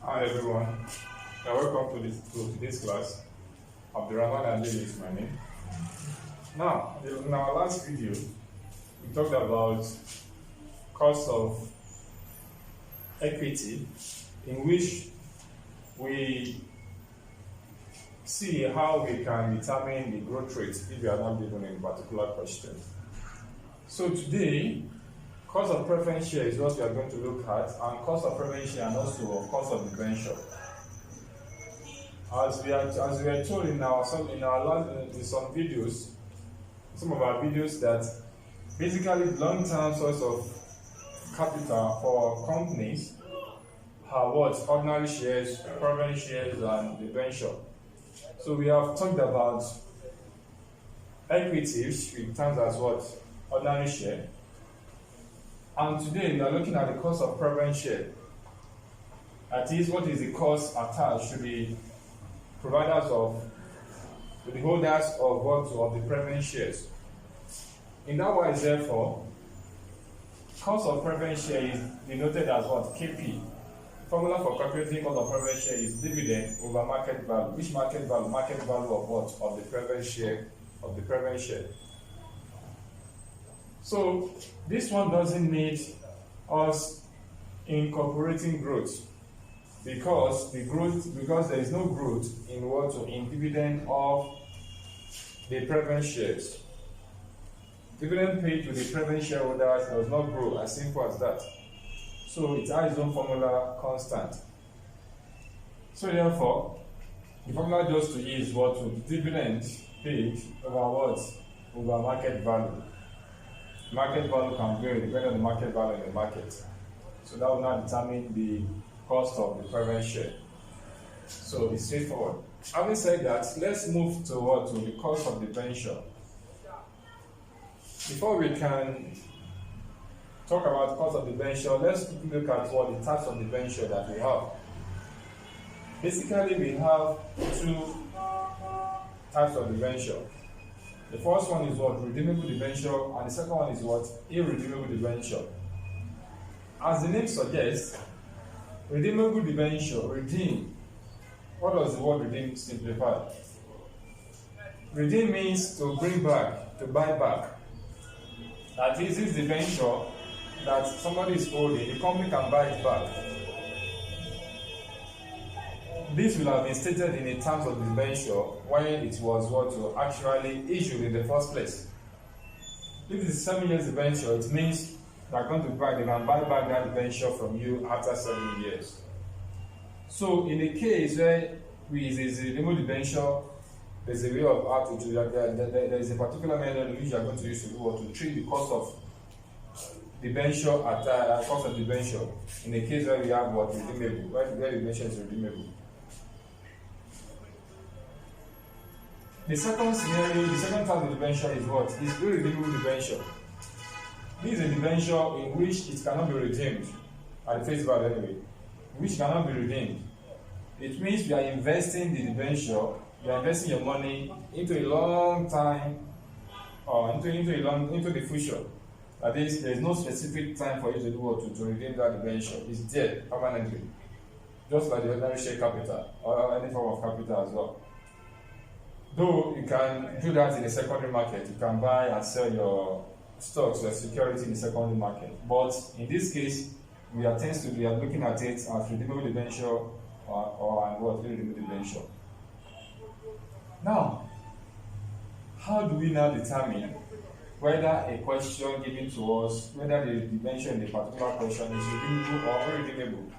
Hi everyone, welcome to today's class. Abdurrahman Ali is my name. Now, in our last video, we talked about cost of equity, in which we see how we can determine the growth rate if we are not given a particular question. So today, cost of preference share is what we are going to look at, and cost of preference share and also cost of debenture. As we are told in some videos, some of our videos, that basically long-term source of capital for companies are what? Ordinary shares, preference shares, and debenture. So we have talked about equities in terms as what? Ordinary share. And today we are looking at the cost of preference share. That is, what is the cost attached to the holders of the preference shares. In that wise, therefore, cost of preference share is denoted as what? KP. Formula for calculating cost of preference share is dividend over market value. Which market value? Market value of what? Of the preference share. So this one doesn't need us incorporating growth, because there is no growth in dividend of the preference shares. Dividend paid to the preference shareholders does not grow, as simple as that. So it has its own formula constant. So therefore, the formula just to use what? To dividend paid over what? Over market value. Market value can vary depending on the market value in the market. So that will now determine the cost of the preference share. So it's straightforward. Having said that, let's move to the cost of debenture. Before we can talk about cost of debenture, let's look at what the types of debenture that we have. Basically, we have two types of debenture. The first one is what? Redeemable debenture, and the second one is what? Irredeemable debenture. As the name suggests, redeemable debenture, redeem. What does the word redeem simplify? Redeem means to bring back, to buy back. That is, this debenture that somebody is holding, the company can buy it back. This will have been stated in the terms of the debenture when it was what actually issued in the first place. If it is 7 years debenture, it means they can buy back that debenture from you after 7 years. So in the case where there is a redeemable debenture, there's a way of how to do that. There is a particular method in which you are going to use to treat the cost of debenture at cost of debenture. In the case where we have what? Redeemable, where the debenture is redeemable. The second type of debenture is what? Is irredeemable debenture. This is a debenture in which it cannot be redeemed at the face value anyway, which cannot be redeemed. It means you are investing the debenture, you are investing your money into a long time, or into the future. That is, there is no specific time for you to do what? To redeem that debenture. It's there permanently, just like the ordinary share capital or any form of capital as well. Though you can do that in the secondary market, you can buy and sell your stocks or security in the secondary market. But in this case, we are looking at it as redeemable debenture or irredeemable debenture. Now, how do we now determine whether a question given to us, whether the debenture in the particular question is redeemable or irredeemable?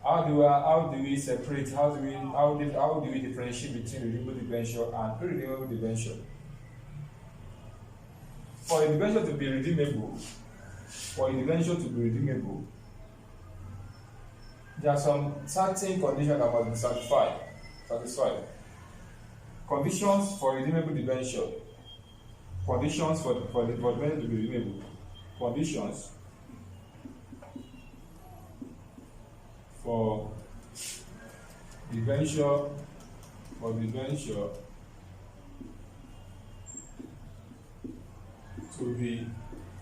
How do we separate? How do we differentiate between redeemable debenture and irredeemable debenture? For a debenture to be redeemable, there are some certain conditions that must be satisfied. Conditions for redeemable debenture. Conditions for the debenture to be redeemable. Conditions for debenture to be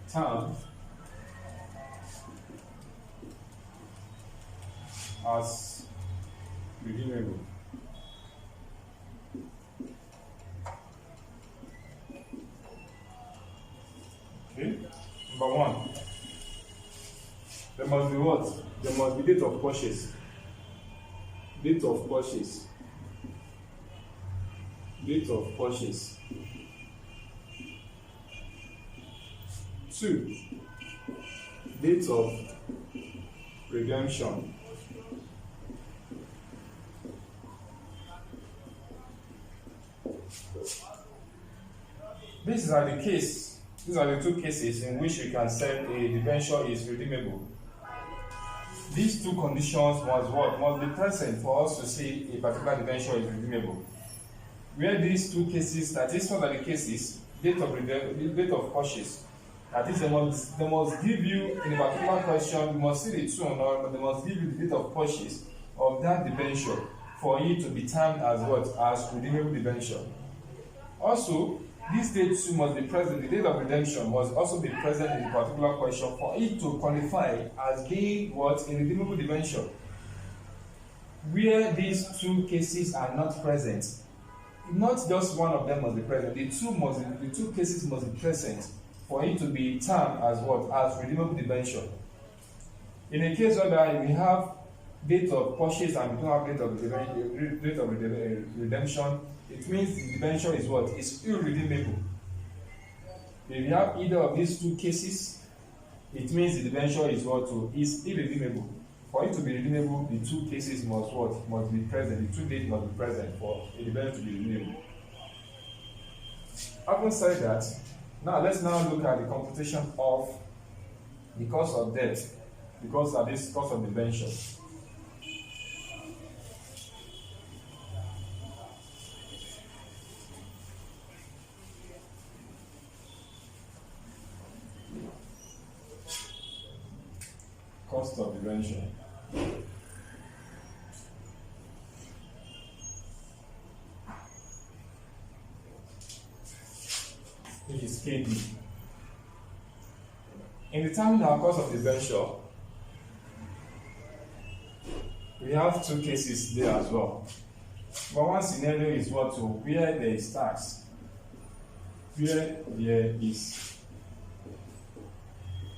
termed as redeemable. Okay. Number 1. There must be what? There must be date of purchase. Date of purchase. Date of purchase. 2. Date of redemption. These are the two cases in which we can say a debenture is redeemable. These two conditions must be present for us to say a particular debenture is redeemable. Where these two cases, that is, what are the cases? Date of purchase. That is, they must give you, in a particular question, you must see the two or but they must give you the date of purchase of that debenture for it to be termed as what? As redeemable debenture. Also, this date too must be present, the date of redemption must also be present in the particular question for it to qualify as being what? A redeemable debenture. Where these two cases are not present, not just one of them must be present, the two cases must be present for it to be termed as what? As redeemable debenture. In a case where we have date of purchase and we don't have date of redemption, it means the debenture is what? Is irredeemable. If you have either of these two cases, it means the debenture is what? Is irredeemable. For it to be redeemable, the two cases must what? Must be present. The two dates must be present for a debenture to be redeemable. Having said that, let's look at the computation of the cost of debt because of this cost of debenture. Cost of debenture. Which is KD. In determining our cost of debenture, we have two cases there as well. But one scenario is what? Where there is tax. Where there is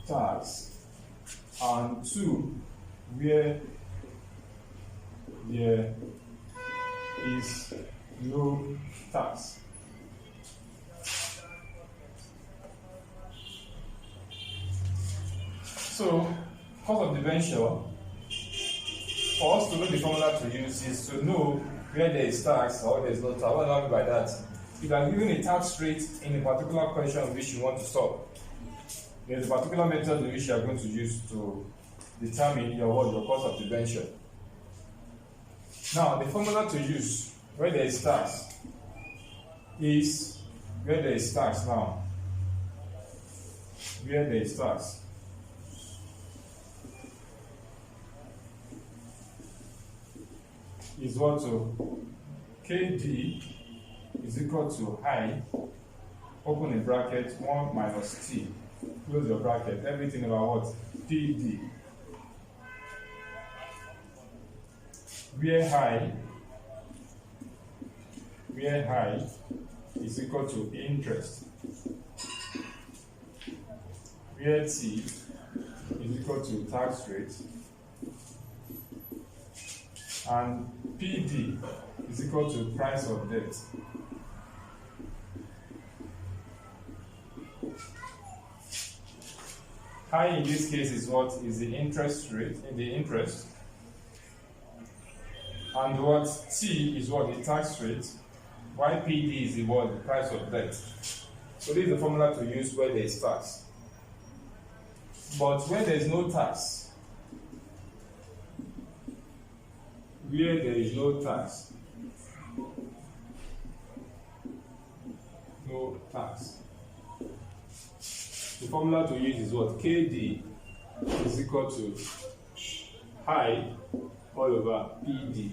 tax. And 2, where there is no tax. So, cost of debenture, for us to know the formula to use is to know where there is tax or there is no tax. What do I mean by that? You are given a tax rate in a particular question which you want to solve. There is a particular method in which you are going to use to determine your cost of debenture. Now, the formula to use where there is tax is where there is tax now. Where there is tax. Is what KD is equal to I, open a bracket, 1 minus T. Close your bracket, everything about what? PD. Where high is equal to interest. Where T is equal to tax rate. And PD is equal to price of debt. High in this case is what? Is the interest rate, the interest. And what? T is what? The tax rate. While PD is the what? The price of debt. So this is the formula to use where there is tax. But where there is no tax, where there is no tax, the formula to use is what? KD is equal to I all over PD.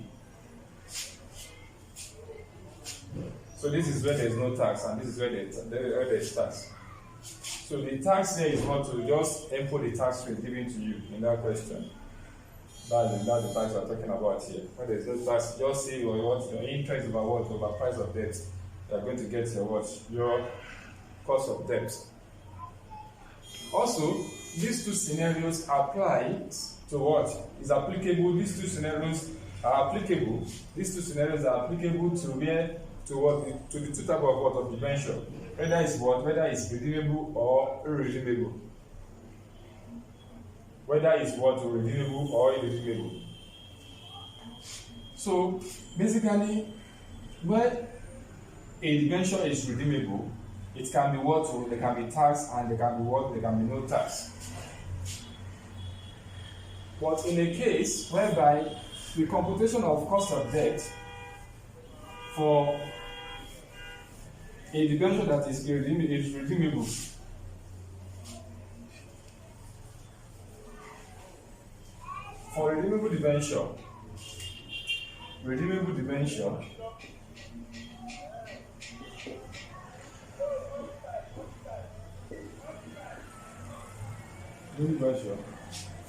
So this is where there is no tax, and this is where there is tax. So the tax here is what? To just input the tax rate given to you in that question. That's the price we're talking about here. When there's no tax, just say your interest over price of debt. You are going to get your cost of debt. Also, these two scenarios apply to what is applicable. These two scenarios are applicable. These two scenarios are applicable to the two type of debenture. Whether it's redeemable or irredeemable. Whether it's redeemable or irredeemable. So basically, when a debenture is redeemable, it can be there can be tax, and there can be no tax. But in a case whereby the computation of cost of debt for a debenture that is redeemable for a redeemable debenture,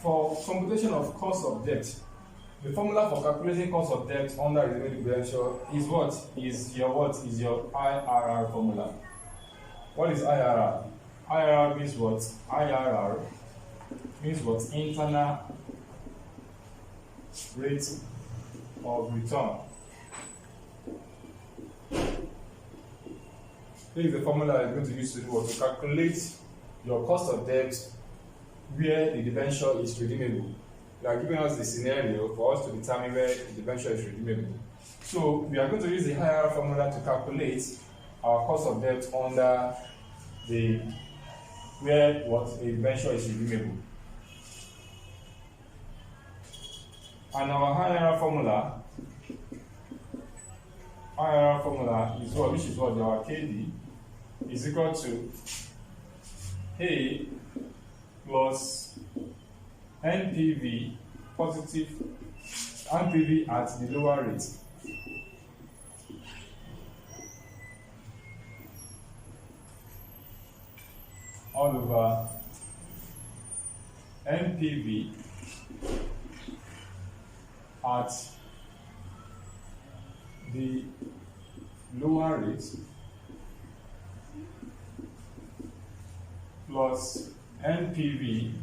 for computation of cost of debt, the formula for calculating cost of debt under a redeemable debenture is your IRR formula. What is IRR? IRR means what? IRR means what? Internal rate of return. This is the formula you're going to use to calculate your cost of debt where the debenture is redeemable. They are giving us the scenario for us to determine where the debenture is redeemable. So we are going to use the IRR formula to calculate our cost of debt under where a debenture is redeemable. And our IRR formula is our KD is equal to A plus NPV positive NPV at the lower rate all over NPV at the lower rate plus NPV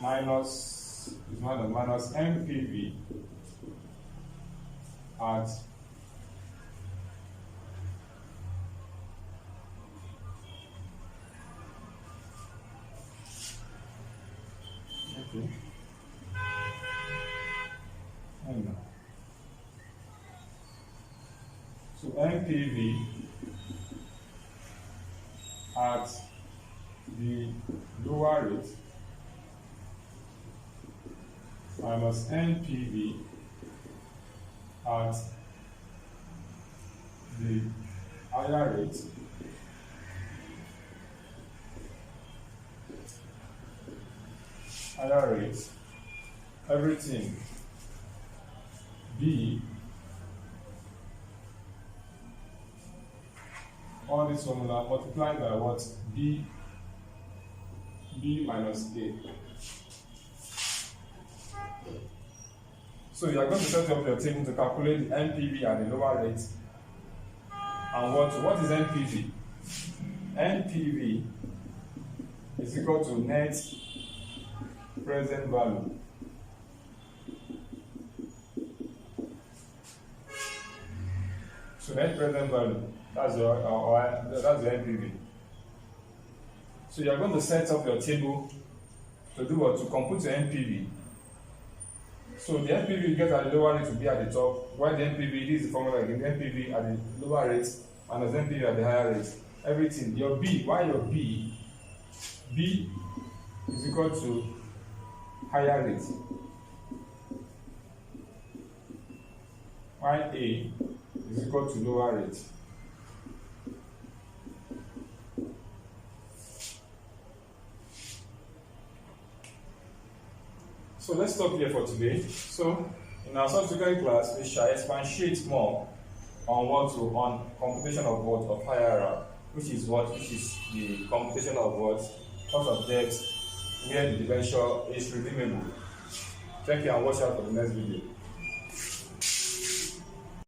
minus NPV at so NPV at the lower rate minus NPV at the higher rate everything B, all this formula multiplied by what? B minus A. So you are going to set up your table to calculate the NPV at the lower rate. And what is NPV? NPV is equal to net present value. So net present value, that's the NPV. So you are going to set up your table to do what? To compute your NPV. So the NPV you get at the lower rate will be at the top, while the NPV, this is the formula again, the NPV at the lower rate minus NPV at the higher rate. Everything, your B, why your B is equal to higher rate, while A is equal to lower rate. So let's stop here for today. So in our subsequent class, we shall expatiate more on on computation of IRR. which is what? Which is the computation of what? Cost of debt, where the debenture is redeemable. Thank you and watch out for the next video.